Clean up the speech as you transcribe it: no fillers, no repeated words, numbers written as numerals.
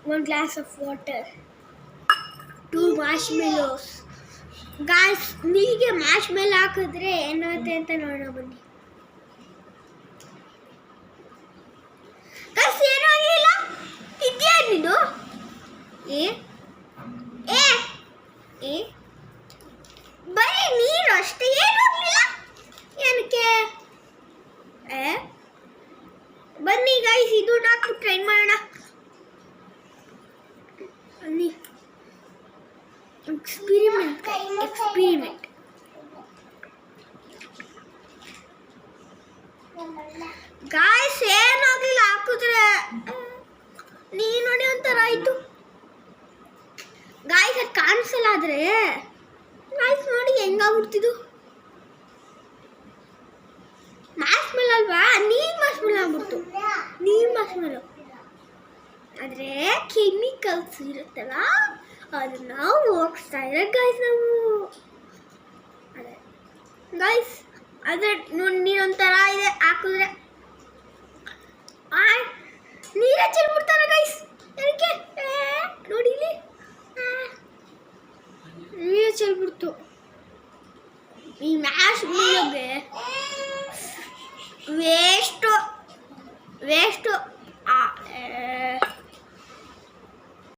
1 glass of water, 2 marshmallows. Guys ನೀರಿಗೆ ಮಾರ್ಷ್ಮೆಲ್ಲೋ ಹಾಕಿದ್ರೆ ಏನಾಗುತ್ತೆ ಅಂತ ನೋಡೋಣ ಬನ್ನಿ. ಗಾಯ್ಸ್ ಏನೂ ಆಗಿಲ್ಲ. ಇದೆಯಾ ನೀನು ಏ ಏ ಏ ಬರೀ ನೀರು ಅಷ್ಟೇ, ಏನೂ ಆಗಲಿಲ್ಲ. ಏನಕ್ಕೆ ಬನ್ನಿ ಗಾಯ್ಸ್ ಇದು ಹಾಕಿ ಟ್ರೈ ಮಾಡೋಣ. ಬನ್ನಿ ಎಕ್ಸ್ಪೆರಿಮೆಂಟ್ ಗಾಯ್ಸ್ ಏನಾಗಲಿಲ್ಲ. ಹಾಕಿದ್ರೆ ನೀನು ನೋಡಿ ಒಂಥರ ಆಯಿತು ಗಾಯ್ಸ್. ಅದು ಕಾಣಿಸಲ್ಲ. ಆದರೆ ಗಾಯ್ಸ್ ನೋಡಿ ಹೆಂಗಾಗ್ಬಿಡ್ತಿದ್ದು. ಮಾರ್ಷ್ಮೆಲ್ಲೋ ಅಲ್ವಾ, ನೀರು ಮಾರ್ಷ್ಮೆಲ್ಲೋ ಆಗ್ಬಿಡ್ತು. ನೀರು ಮಾರ್ಷ್ಮೆಲ್ಲೋ ಆದರೆ ಕೆಮಿಕಲ್ಸ್ ಇರುತ್ತಲ್ಲ ಅದನ್ನ ಹೋಗಿಸ್ತಾ ಇರೋ ಗಾಯ್ಸ್ ನಾವು. ಅದೇ ಗಾಯ್ಸ್ ಅದೇ ನೀರೊಂಥರ ಇದೆ ಹಾಕಿದ್ರೆ ನೀರೇ ಚೆಲ್ಬಿಡ್ತಾರೆ